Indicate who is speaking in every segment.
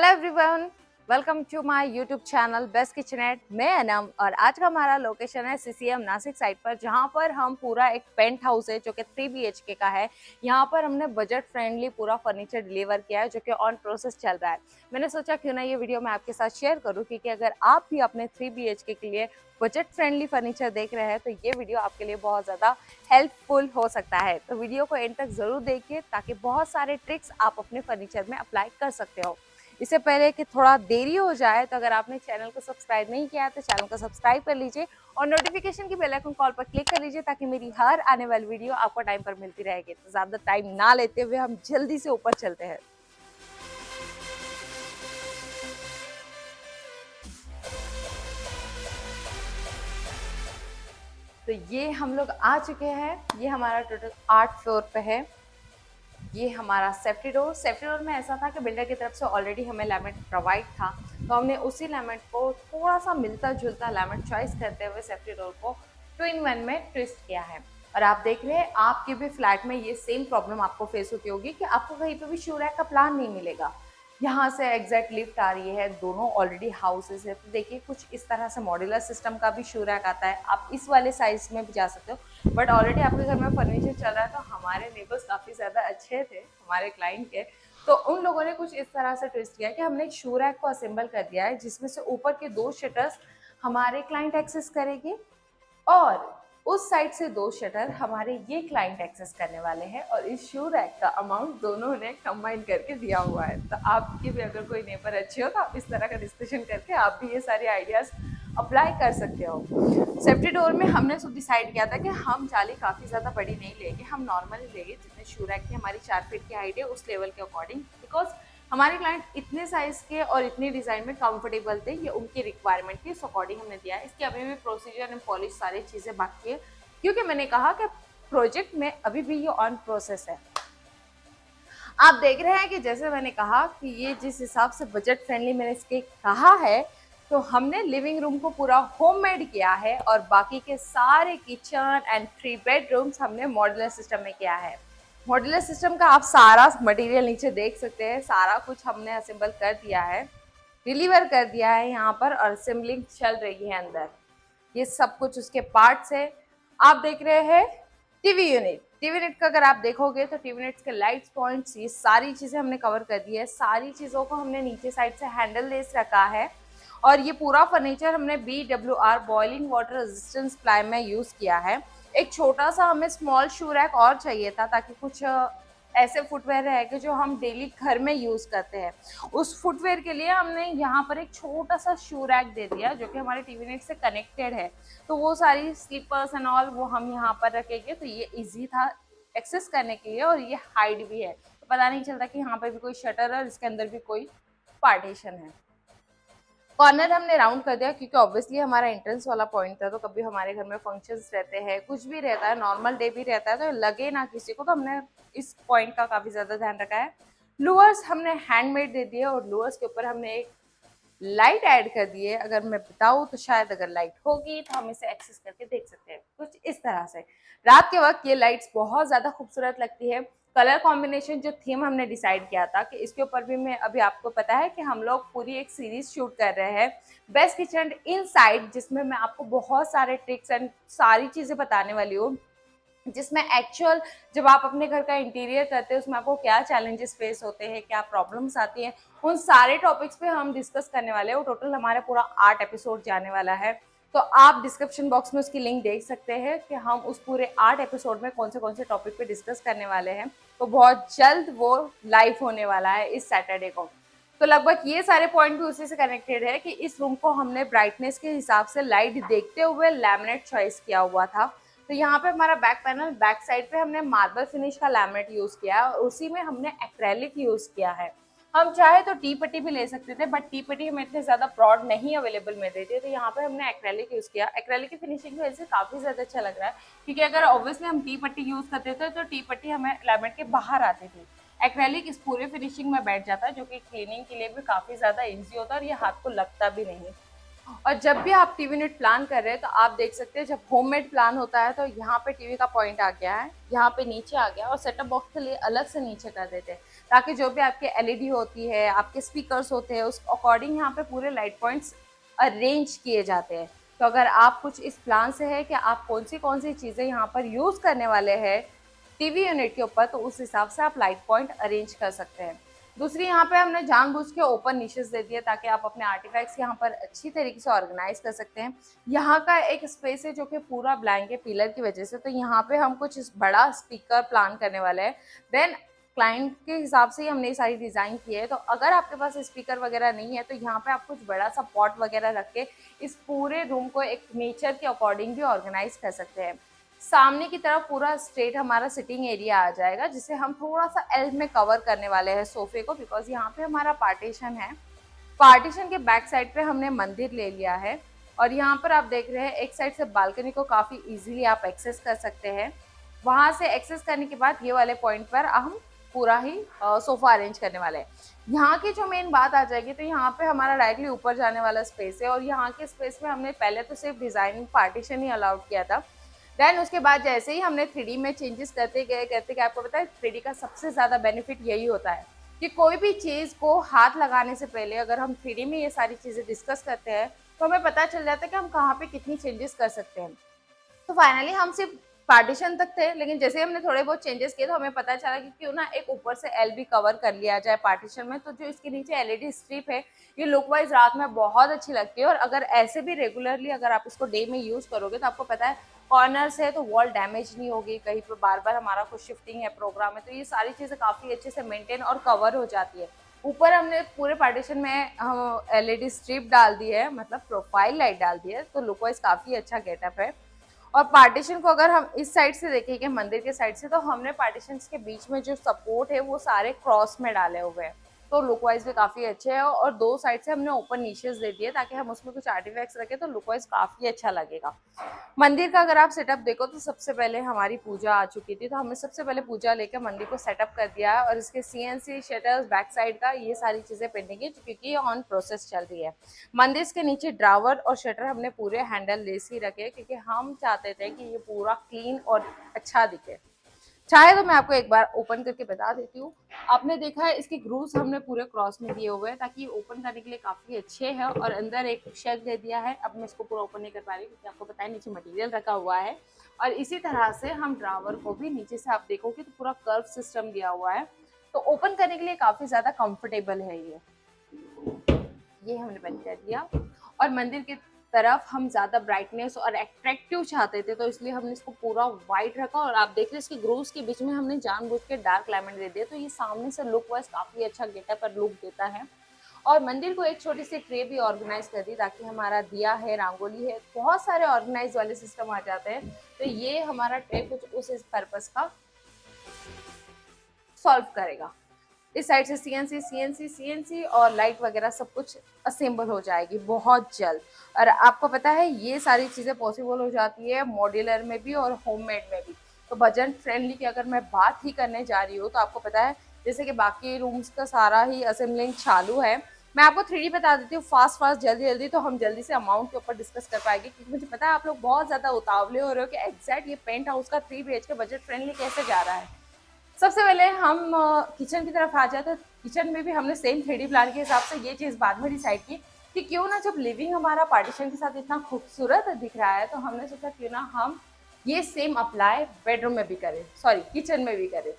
Speaker 1: Hello everyone, welcome to my YouTube channel best Kitchenette. मैं अनम और आज का हमारा लोकेशन है सीसीएम नासिक साइड पर, जहां पर हम पूरा एक पेंट हाउस है जो कि 3 BHK का है। यहां पर हमने बजट फ्रेंडली पूरा फर्नीचर डिलीवर किया है जो कि ऑन प्रोसेस चल रहा है। मैंने सोचा क्यों ना ये वीडियो मैं आपके साथ शेयर करूं, क्योंकि अगर आप भी अपने 3 BHK के लिए बजट फ्रेंडली फर्नीचर देख रहे हैं तो ये वीडियो आपके लिए बहुत ज़्यादा हेल्पफुल हो सकता है। तो वीडियो को एंड तक ज़रूर देखिए ताकि बहुत सारे ट्रिक्स आप अपने फर्नीचर में अप्लाई कर सकते हो। इससे पहले कि थोड़ा देरी हो जाए, तो अगर आपने चैनल को सब्सक्राइब नहीं किया तो चैनल को सब्सक्राइब कर लीजिए और नोटिफिकेशन की बेल आइकन कॉल पर क्लिक कर लीजिए ताकि मेरी हर आने वाली वीडियो आपको टाइम पर मिलती रहेगी। तो ज़्यादा टाइम ना लेते हुए हम जल्दी से ऊपर चलते हैं। तो ये हम लोग आ चुके हैं। ये हमारा टोटल 8 फ्लोर पे है। ये हमारा सेफ्टी डोर में ऐसा था कि बिल्डर की तरफ से ऑलरेडी हमें लैमिनेट प्रोवाइड था, तो हमने उसी लैमिनेट को थोड़ा सा मिलता जुलता लैमिनेट चॉइस करते हुए सेफ्टी डोर को 2-in-1 में ट्विस्ट किया है। और आप देख रहे हैं आपके भी फ्लैट में ये सेम प्रॉब्लम आपको फेस होती होगी कि आपको कहीं पे भी शू रैक का प्लान नहीं मिलेगा। यहाँ से एग्जैक्ट लिफ्ट आ रही है, दोनों ऑलरेडी हाउसेस है, तो देखिए कुछ इस तरह से मॉड्यूलर सिस्टम का भी शू रैक आता है। आप इस वाले साइज में भी जा सकते हो, बट ऑलरेडी आपके घर में फर्नीचर चल रहा है। तो हमारे नेबर्स काफ़ी ज़्यादा अच्छे थे हमारे क्लाइंट के, तो उन लोगों ने कुछ इस तरह से ट्विस्ट किया कि हमने एक शू रैक को असेंबल कर दिया है, जिसमें से ऊपर के 2 शटर्स हमारे क्लाइंट एक्सेस करेंगे और उस साइड से 2 शटर हमारे ये क्लाइंट एक्सेस करने वाले हैं। और इस शू रैक का अमाउंट दोनों ने कंबाइन करके दिया हुआ है। तो आपके भी अगर कोई नेबर अच्छे हो तो आप इस तरह का डिस्कशन करके आप भी ये सारे आइडियाज़ अप्लाई कर सकते हो। सेफ्टी डोर में हमने सब डिसाइड किया था कि हम जाली काफ़ी ज़्यादा बड़ी नहीं लेंगे, हम नॉर्मल ही लेंगे जितने शू रैक की हमारी 4 फीट की हाइट है उस लेवल के अकॉर्डिंग, बिकॉज हमारे क्लाइंट इतने साइज के और इतनी डिज़ाइन में कंफर्टेबल थे। ये उनकी रिक्वायरमेंट के अकॉर्डिंग हमने दिया है। इसके अभी भी प्रोसीजर एंड पॉलिश सारी चीज़ें बाकी है, क्योंकि मैंने कहा कि प्रोजेक्ट में अभी भी ये ऑन प्रोसेस है। आप देख रहे हैं कि जैसे मैंने कहा कि ये जिस हिसाब से बजट फ्रेंडली मैंने इसके कहा है, तो हमने लिविंग रूम को पूरा होममेड किया है और बाकी के सारे किचन एंड 3 बेडरूम्स हमने मॉड्यूलर सिस्टम में किया है। मॉड्यूलर सिस्टम का आप सारा मटेरियल नीचे देख सकते हैं, सारा कुछ हमने असेंबल कर दिया है, डिलीवर कर दिया है यहाँ पर और असेंबलिंग चल रही है अंदर। ये सब कुछ उसके पार्ट्स है। आप देख रहे हैं टीवी यूनिट का अगर आप देखोगे तो टीवी यूनिट्स के लाइट्स पॉइंट्स ये सारी चीज़ें हमने कवर कर दी है। सारी चीज़ों को हमने नीचे साइड से हैंडल लेस रखा है और ये पूरा फर्नीचर हमने BWR boiling water resistance ply में यूज़ किया है। एक छोटा सा हमें स्मॉल शू रैक और चाहिए था ताकि कुछ ऐसे फुटवेयर है कि जो हम डेली घर में यूज़ करते हैं। उस फुटवेयर के लिए हमने यहाँ पर एक छोटा सा शू रैक दे दिया जो कि हमारे टीवी यूनिट से कनेक्टेड है। तो वो सारी स्लीपर्स एंड ऑल वो हम यहाँ पर रखेंगे, तो ये इजी था एक्सेस करने के लिए और ये हाइड भी है, तो पता नहीं चलता कि यहाँ पर भी कोई शटर है और इसके अंदर भी कोई पार्टीशन है। कॉर्नर हमने राउंड कर दिया क्योंकि ऑब्वियसली हमारा एंट्रेंस वाला पॉइंट था, तो कभी हमारे घर में फंक्शंस रहते हैं, कुछ भी रहता है, नॉर्मल डे भी रहता है, तो लगे ना किसी को, तो हमने इस पॉइंट का काफ़ी ज़्यादा ध्यान रखा है। लूअर्स हमने हैंडमेड दे दिए और लूअर्स के ऊपर हमने एक लाइट ऐड कर दी है। अगर मैं बताऊँ तो शायद अगर लाइट होगी तो हम इसे एक्सेस करके देख सकते हैं कुछ इस तरह से। रात के वक्त ये लाइट्स बहुत ज़्यादा खूबसूरत लगती है। कलर कॉम्बिनेशन जो थीम हमने डिसाइड किया था कि इसके ऊपर भी मैं अभी आपको पता है कि हम लोग पूरी एक सीरीज शूट कर रहे हैं बेस्ट किचन इनसाइड, जिसमें मैं आपको बहुत सारे ट्रिक्स एंड सारी चीज़ें बताने वाली हूँ, जिसमें एक्चुअल जब आप अपने घर का इंटीरियर करते हैं उसमें आपको क्या चैलेंजेस फेस होते हैं, क्या प्रॉब्लम्स आती हैं, उन सारे टॉपिक्स पे हम डिस्कस करने वाले हैं। वो टोटल हमारा पूरा 8 एपिसोड जाने वाला है, तो आप डिस्क्रिप्शन बॉक्स में उसकी लिंक देख सकते हैं कि हम उस पूरे 8 एपिसोड में कौन से टॉपिक पे डिस्कस करने वाले हैं। तो बहुत जल्द वो लाइव होने वाला है इस सैटरडे को। तो लगभग ये सारे पॉइंट भी उसी से कनेक्टेड है कि इस रूम को हमने ब्राइटनेस के हिसाब से लाइट देखते हुए लैमिनेट चॉइस किया हुआ था। तो यहाँ पे हमारा बैक पैनल, बैक साइड पे हमने मार्बल फिनिश का लैमिनेट यूज़ किया है और उसी में हमने एक्रेलिक यूज़ किया है। हम चाहे तो टी पट्टी भी ले सकते थे, बट टी पट्टी हमें इतने ज़्यादा ब्रॉड नहीं अवेलेबल मिल रही थी, तो यहाँ पे हमने एक्रेलिक यूज़ किया। एक्रेलिक की फिनिशिंग की वजह से काफ़ी ज़्यादा अच्छा लग रहा है, क्योंकि अगर ऑब्वियसली हम टी पट्टी यूज़ करते थे तो टी पट्टी हमें लैमिनेट के बाहर आती थी। एक्रेलिक इस पूरे फिनिशिंग में बैठ जाता है, जो कि क्लीनिंग के लिए भी काफ़ी ज़्यादा ईजी होता है और ये हाथ को लगता भी नहीं। और जब भी आप टीवी यूनिट प्लान कर रहे हैं तो आप देख सकते हैं, जब होममेड प्लान होता है तो यहाँ पे टीवी का पॉइंट आ गया है, यहाँ पे नीचे आ गया और सेटअप बॉक्स के लिए अलग से नीचे कर देते हैं, ताकि जो भी आपके एलईडी होती है, आपके स्पीकर्स होते हैं, उस अकॉर्डिंग यहाँ पे पूरे लाइट पॉइंट्स अरेंज किए जाते हैं। तो अगर आप कुछ इस प्लान से है कि आप कौन सी चीज़ें यहाँ पर यूज़ करने वाले हैं टीवी यूनिट के ऊपर, तो उस हिसाब से आप लाइट पॉइंट अरेंज कर सकते हैं। दूसरी यहाँ पे हमने जानबूझ के ओपन निशेस दे दिए ताकि आप अपने आर्टिफैक्ट्स यहाँ पर अच्छी तरीके से ऑर्गेनाइज कर सकते हैं। यहाँ का एक स्पेस है जो कि पूरा ब्लैंक है पिलर की वजह से, तो यहाँ पे हम कुछ इस बड़ा स्पीकर प्लान करने वाले हैं। देन क्लाइंट के हिसाब से ही हमने ये सारी डिज़ाइन की है। तो अगर आपके पास स्पीकर वगैरह नहीं है तो यहाँ पे आप कुछ बड़ा सा पॉट वगैरह रख के इस पूरे रूम को एक नेचर के अकॉर्डिंग भी ऑर्गेनाइज कर सकते हैं। सामने की तरफ पूरा स्ट्रेट हमारा सिटिंग एरिया आ जाएगा, जिसे हम थोड़ा सा एल में कवर करने वाले हैं सोफे को, बिकॉज यहाँ पे हमारा पार्टीशन है। पार्टीशन के बैक साइड पे हमने मंदिर ले लिया है और यहाँ पर आप देख रहे हैं एक साइड से बालकनी को काफ़ी इजीली आप एक्सेस कर सकते हैं। वहाँ से एक्सेस करने के बाद ये वाले पॉइंट पर हम पूरा ही सोफा अरेंज करने वाले हैं। यहाँ की जो मेन बात आ जाएगी, तो यहाँ पे हमारा डायरेक्टली ऊपर जाने वाला स्पेस है और यहाँ के स्पेस में हमने पहले तो सिर्फ डिज़ाइनिंग पार्टीशन ही अलाउड किया था। देन उसके बाद जैसे ही हमने 3D में चेंजेस करते गए आपको पता है 3D का सबसे ज़्यादा बेनिफिट यही होता है कि कोई भी चीज़ को हाथ लगाने से पहले अगर हम 3D में ये सारी चीज़ें डिस्कस करते हैं तो हमें पता चल जाता है कि हम कहाँ पे कितनी चेंजेस कर सकते हैं। तो फाइनली हम सिर्फ पार्टीशन तक थे, लेकिन जैसे हमने थोड़े बहुत चेंजेस किए तो हमें पता चला कि क्यों ना एक ऊपर से एल भी कवर कर लिया जाए पार्टीशन में। तो जो इसके नीचे एलईडी स्ट्रिप है, ये लुक वाइज रात में बहुत अच्छी लगती है और अगर ऐसे भी रेगुलरली अगर आप इसको डे में यूज़ करोगे तो आपको पता है कॉर्नर्स है तो वॉल डैमेज नहीं होगी, कहीं पर बार बार हमारा कुछ शिफ्टिंग है प्रोग्राम है, तो ये सारी चीज़ें काफ़ी अच्छे से मेंटेन और कवर हो जाती है। ऊपर हमने पूरे पार्टीशन में एलईडी स्ट्रिप डाल दी है, मतलब प्रोफाइल लाइट डाल दी है, तो लुक वाइज काफ़ी अच्छा गेटअप है। और पार्टीशन को अगर हम इस साइड से देखेंगे मंदिर के साइड से, तो हमने पार्टीशन के बीच में जो सपोर्ट है वो सारे क्रॉस में डाले हुए हैं, तो लुक वाइज भी काफ़ी अच्छे है। और दो साइड से हमने ओपन नीशेस दे दिए ताकि हम उसमें कुछ आर्टिफैक्ट्स रखें, तो लुक वाइज काफ़ी अच्छा लगेगा। मंदिर का अगर आप सेटअप देखो तो सबसे पहले हमारी पूजा आ चुकी थी, तो हमने सबसे पहले पूजा लेकर मंदिर को सेटअप कर दिया है और इसके CNC शटर्स बैक साइड का ये सारी चीज़ें पेंडिंग है क्योंकि ये ऑन प्रोसेस चल रही है। मंदिर के नीचे ड्रावर और शटर हमने पूरे हैंडल लेस ही रखे क्योंकि हम चाहते थे कि ये पूरा क्लीन और अच्छा दिखे। चाहे तो मैं आपको एक बार ओपन करके बता देती हूँ। आपने देखा है इसके ग्रूव्स हमने पूरे क्रॉस में दिए हुए हैं ताकि ये ओपन करने के लिए काफ़ी अच्छे हैं और अंदर एक शेल्फ दे दिया है। अब मैं इसको पूरा ओपन नहीं कर पा रही क्योंकि आपको पता है नीचे मटेरियल रखा हुआ है। और इसी तरह से हम ड्रावर को भी नीचे से आप देखोगे तो पूरा कर्व सिस्टम दिया हुआ है, तो ओपन करने के लिए काफ़ी ज़्यादा कंफर्टेबल है ये हमने बंद कर दिया। और मंदिर की तरफ हम ज़्यादा ब्राइटनेस और अट्रैक्टिव चाहते थे, तो इसलिए हमने इसको पूरा वाइट रखा और आप देख रहे हैं इसके ग्रोव्स के बीच में हमने जानबूझ के डार्क लेमन दे दिया, तो ये सामने से लुक वाइज काफ़ी अच्छा गेटअप और लुक देता है। और मंदिर को एक छोटी सी ट्रे भी ऑर्गेनाइज कर दी ताकि हमारा दिया है, रंगोली है, बहुत सारे ऑर्गेनाइज वाले सिस्टम आ जाते हैं, तो ये हमारा ट्रे कुछ उस पर्पस का सॉल्व करेगा। इस साइड से CNC और लाइट वगैरह सब कुछ असेंबल हो जाएगी बहुत जल्द। और आपको पता है ये सारी चीज़ें पॉसिबल हो जाती है मॉड्यूलर में भी और होममेड में भी। तो बजट फ्रेंडली की अगर मैं बात ही करने जा रही हूँ तो आपको पता है जैसे कि बाकी रूम्स का सारा ही असेंबलिंग चालू है। मैं आपको 3D बता देती हूँ फास्ट जल्दी, तो हम जल्दी से अमाउंट के ऊपर डिस्कस कर पाएंगे क्योंकि मुझे पता है आप लोग बहुत ज़्यादा उतावले हो रहे हो कि एग्जैक्ट ये पेंट हाउस का 3 BHK बजट फ्रेंडली कैसे जा रहा है। सबसे पहले हम किचन की तरफ आ जाए, तो किचन में भी हमने सेम 3D प्लान के हिसाब से ये चीज़ बाद में डिसाइड की कि क्यों ना जब लिविंग हमारा पार्टीशन के साथ इतना खूबसूरत दिख रहा है तो हमने सोचा क्यों ना हम ये सेम अप्लाई बेडरूम में भी करें, सॉरी किचन में भी करें।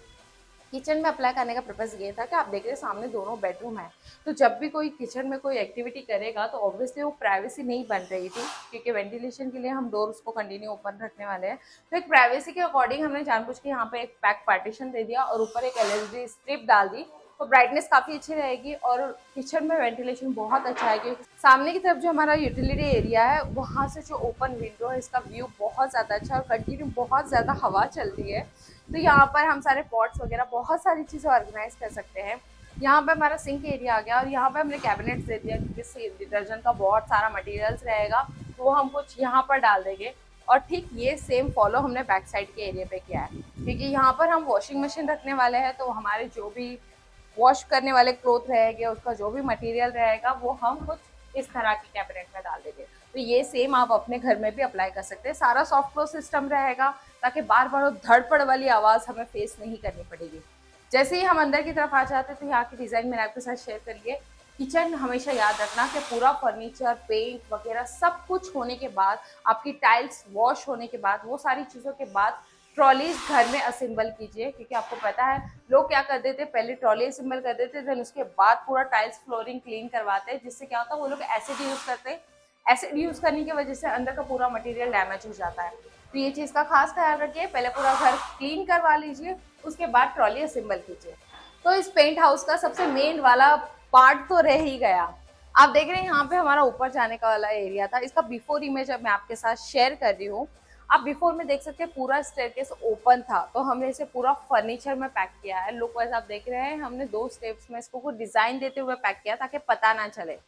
Speaker 1: किचन में अप्लाई करने का पर्पज़ ये था कि आप देख रहे हैं सामने दोनों बेडरूम है, तो जब भी कोई किचन में कोई एक्टिविटी करेगा तो ऑब्वियसली वो प्राइवेसी नहीं बन रही थी क्योंकि वेंटिलेशन के लिए हम डोर उसको कंटिन्यू ओपन रखने वाले हैं। तो एक प्राइवेसी के अकॉर्डिंग हमने जानबूझ के यहाँ पे एक पैक पार्टीशन दे दिया और ऊपर एक LED स्ट्रिप डाल दी, तो ब्राइटनेस काफ़ी अच्छी रहेगी और किचन में वेंटिलेशन बहुत अच्छा है क्योंकि सामने की तरफ जो हमारा यूटिलिटी एरिया है वहाँ से जो ओपन विंडो है इसका व्यू बहुत ज़्यादा अच्छा है और कंटिन्यू बहुत ज़्यादा हवा चल रही है। तो यहाँ पर हम सारे पॉट्स वगैरह बहुत सारी चीज़ें ऑर्गेनाइज कर सकते हैं। यहाँ पे हमारा सिंक एरिया आ गया और यहाँ पे हमने कैबिनेट्स दे दिया क्योंकि डिटर्जेंट का बहुत सारा मटेरियल्स रहेगा, तो वो हम कुछ यहाँ पर डाल देंगे। और ठीक ये सेम फॉलो हमने बैक साइड के एरिया पे किया है क्योंकि यहाँ पर हम वॉशिंग मशीन रखने वाले हैं, तो हमारे जो भी वॉश करने वाले क्लोथ रहेंगे उसका जो भी मटेरियल रहेगा वो हम कुछ इस तरह के कैबिनेट में डाल देंगे। तो ये सेम आप अपने घर में भी अप्लाई कर सकते हैं। सारा सॉफ्ट क्लोज सिस्टम रहेगा ताकि बार बार धड़पड़ वाली आवाज़ हमें फेस नहीं करनी पड़ेगी। जैसे ही हम अंदर की तरफ आ जाते हैं तो यहाँ की डिज़ाइन मैंने आपके साथ शेयर कर लिए। किचन हमेशा याद रखना कि पूरा फर्नीचर, पेंट वगैरह सब कुछ होने के बाद, आपकी टाइल्स वॉश होने के बाद, वो सारी चीज़ों के बाद ट्रॉलीज घर में असेंबल कीजिए, क्योंकि आपको पता है लोग क्या कर देते, पहले ट्रॉली असेंबल कर देते, देन उसके बाद पूरा टाइल्स फ्लोरिंग क्लीन करवाते हैं, जिससे क्या होता है वो लोग एसिड यूज करते हैं। एसिड यूज करने की वजह से अंदर का पूरा मटेरियल डैमेज हो जाता है। तो ये चीज़ का खास ख्याल रखिए, पहले पूरा घर क्लीन करवा लीजिए, उसके बाद ट्रॉली असेंबल कीजिए। तो इस पेंट हाउस का सबसे मेन वाला पार्ट तो रह ही गया। आप देख रहे हैं यहाँ पे हमारा ऊपर जाने का वाला एरिया था। इसका बिफोर इमेज अब मैं आपके साथ शेयर कर रही हूँ। आप बिफोर में देख सकते हैं पूरा स्टेयरकेस ओपन था, तो हमने इसे पूरा फर्नीचर में पैक किया है। लुक वाइज आप देख रहे हैं, हमने 2 स्टेप्स में इसको कुछ डिजाइन देते हुए पैक किया ताकि पता ना चले।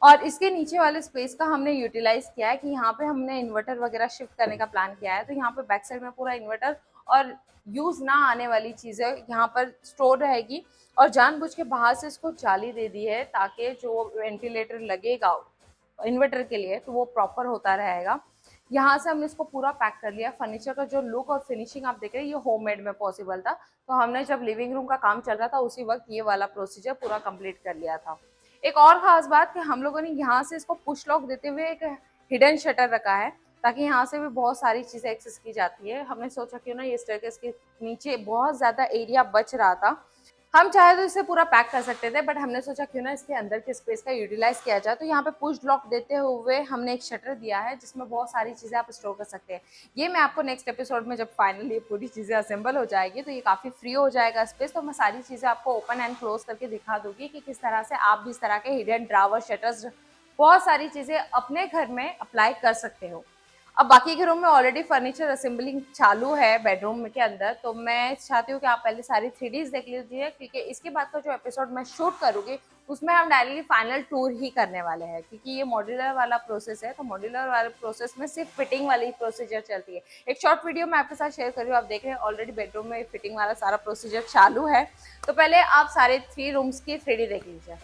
Speaker 1: और इसके नीचे वाले स्पेस का हमने यूटिलाइज किया है कि यहाँ पे हमने इन्वर्टर वगैरह शिफ्ट करने का प्लान किया है। तो यहाँ पे बैक साइड में पूरा इन्वर्टर और यूज ना आने वाली चीजें यहाँ पर स्टोर रहेगी, और जानबूझ के बाहर से इसको जाली दे दी है ताकि जो वेंटिलेटर लगेगा इन्वर्टर के लिए तो वो प्रॉपर होता रहेगा। यहाँ से हमने इसको पूरा पैक कर लिया। फर्नीचर का जो लुक और फिनिशिंग आप देख रहे हैं ये होममेड में पॉसिबल था, तो हमने जब लिविंग रूम का काम चल रहा था उसी वक्त ये वाला प्रोसीजर पूरा कंप्लीट कर लिया था। एक और खास बात कि हम लोगों ने यहाँ से इसको पुश लॉक देते हुए एक हिडन शटर रखा है, ताकि यहाँ से भी बहुत सारी चीज़ें एक्सेस की जाती है। हमने सोचा क्यों ना ये स्टेयरकेस के नीचे बहुत ज़्यादा एरिया बच रहा था, हम चाहे तो इसे पूरा पैक कर सकते थे, बट हमने सोचा क्यों ना इसके अंदर के स्पेस का यूटिलाइज किया जाए। तो यहाँ पे पुश लॉक देते हुए हमने एक शटर दिया है जिसमें बहुत सारी चीज़ें आप स्टोर कर सकते हैं। ये मैं आपको नेक्स्ट एपिसोड में जब फाइनली पूरी चीज़ें असेंबल हो जाएगी तो ये काफ़ी फ्री हो जाएगा स्पेस, तो मैं सारी चीज़ें आपको ओपन एंड क्लोज करके दिखा दूंगी कि किस तरह से आप भी इस तरह के हिडन ड्रावर, शटर्स, बहुत सारी चीज़ें अपने घर में अप्लाई कर सकते हो। अब बाकी के रूम में ऑलरेडी फर्नीचर असेंबलिंग चालू है बेडरूम के अंदर, तो मैं चाहती हूँ कि आप पहले सारी 3Ds देख लीजिए, क्योंकि इसके बाद का जो एपिसोड मैं शूट करूँगी उसमें हम डायरेक्टली फाइनल टूर ही करने वाले हैं, क्योंकि ये मॉड्यूलर वाला प्रोसेस है। तो मॉड्यूलर वाले प्रोसेस में सिर्फ फिटिंग वाली प्रोसीजर चलती है। एक शॉर्ट वीडियो मैं आपके साथ शेयर कर रही हूँ, आप देख रहे हैं ऑलरेडी बेडरूम में फिटिंग वाला सारा प्रोसीजर चालू है। तो पहले आप सारे 3 रूम्स की 3D देख लीजिए।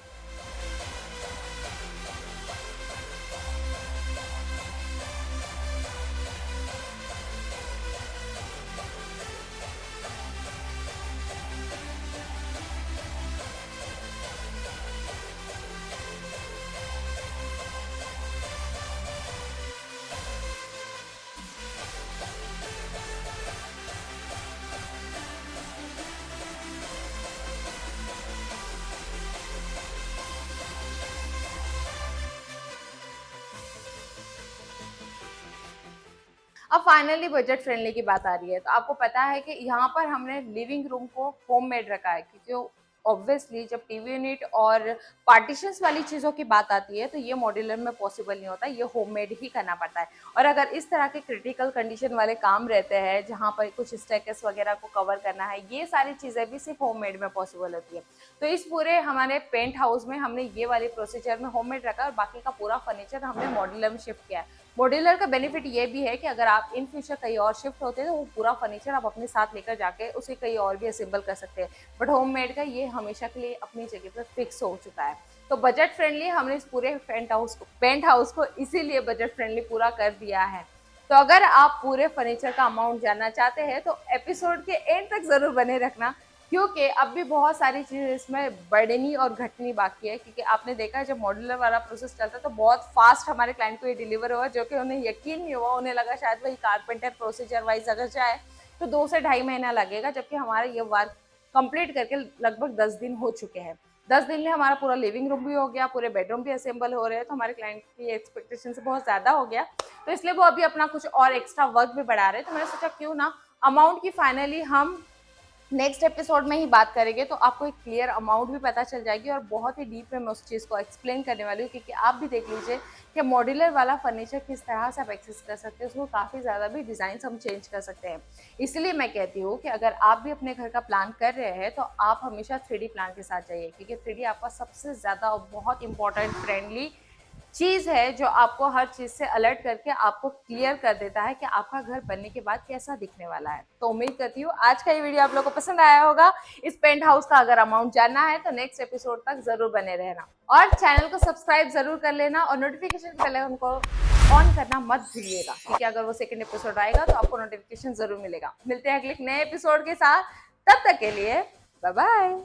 Speaker 1: अब फाइनली बजट फ्रेंडली की बात आ रही है, तो आपको पता है कि यहाँ पर हमने लिविंग रूम को होममेड रखा है, क्योंकि ऑब्वियसली जब टीवी यूनिट और पार्टीशंस वाली चीज़ों की बात आती है तो ये मॉड्यूलर में पॉसिबल नहीं होता, ये होममेड ही करना पड़ता है। और अगर इस तरह के क्रिटिकल कंडीशन वाले काम रहते हैं जहाँ पर कुछ स्टेयरकेस वगैरह को कवर करना है, ये सारी चीज़ें भी सिर्फ होममेड में पॉसिबल होती है। तो इस पूरे हमारे पेंट हाउस में हमने ये वाली प्रोसीजर में होममेड रखा और बाकी का पूरा फर्नीचर हमने मॉड्यूलर में शिफ्ट किया है। मॉड्यूलर का बेनिफिट ये भी है कि अगर आप इन फ्यूचर कहीं और शिफ्ट होते हैं तो वो पूरा फर्नीचर आप अपने साथ लेकर जाके उसे कहीं और भी असेंबल कर सकते हैं, बट होममेड का ये हमेशा के लिए अपनी जगह पर फिक्स हो चुका है। तो बजट फ्रेंडली हमने इस पूरे पेंट हाउस को इसीलिए बजट फ्रेंडली पूरा कर दिया है। तो अगर आप पूरे फर्नीचर का अमाउंट जानना चाहते हैं तो एपिसोड के एंड तक जरूर बने रखना, क्योंकि अब भी बहुत सारी चीज़ें इसमें बढ़नी और घटनी बाकी है। क्योंकि आपने देखा है जब मॉड्यूलर वाला प्रोसेस चलता है तो बहुत फास्ट हमारे क्लाइंट को ये डिलीवर हुआ, जो कि उन्हें यकीन नहीं हुआ। उन्हें लगा शायद वही कारपेंटर प्रोसीजर वाइज अगर जाए तो 2 से ढाई महीना लगेगा, जबकि हमारा ये वर्क कंप्लीट करके लगभग 10 दिन हो चुके हैं। 10 दिन में हमारा पूरा लिविंग रूम भी हो गया, पूरे बेडरूम भी असेंबल हो रहे हैं, तो हमारे क्लाइंट की एक्सपेक्टेशन से बहुत ज़्यादा हो गया, तो इसलिए वो अभी अपना कुछ और एक्स्ट्रा वर्क भी बढ़ा रहे हैं। तो मैंने सोचा क्यों ना अमाउंट की फाइनली हम नेक्स्ट एपिसोड में ही बात करेंगे, तो आपको एक क्लियर अमाउंट भी पता चल जाएगी और बहुत ही डीप में मैं उस चीज़ को एक्सप्लेन करने वाली हूँ, क्योंकि आप भी देख लीजिए कि मॉड्यूलर वाला फर्नीचर किस तरह से आप एक्सेस कर सकते हैं, उसको काफ़ी ज़्यादा भी डिज़ाइन हम चेंज कर सकते हैं। इसलिए मैं कहती हूँ कि अगर आप भी अपने घर का प्लान कर रहे हैं तो आप हमेशा 3D प्लान के साथ जाइए, क्योंकि 3D आपका सबसे ज़्यादा और बहुत इंपॉर्टेंट फ्रेंडली चीज़ है जो आपको हर चीज़ से अलर्ट करके आपको क्लियर कर देता है कि आपका घर बनने के बाद कैसा दिखने वाला है। तो उम्मीद करती हूँ आज का ये वीडियो आप लोगों को पसंद आया होगा। इस पेंट हाउस का अगर अमाउंट जानना है तो नेक्स्ट एपिसोड तक जरूर बने रहना और चैनल को सब्सक्राइब जरूर कर लेना और नोटिफिकेशन बेल आइकन को ऑन करना मत भूलिएगा, क्योंकि अगर वो सेकंड एपिसोड आएगा तो आपको नोटिफिकेशन जरूर मिलेगा। मिलते हैं अगले नए एपिसोड के साथ, तब तक के लिए बाय बाय।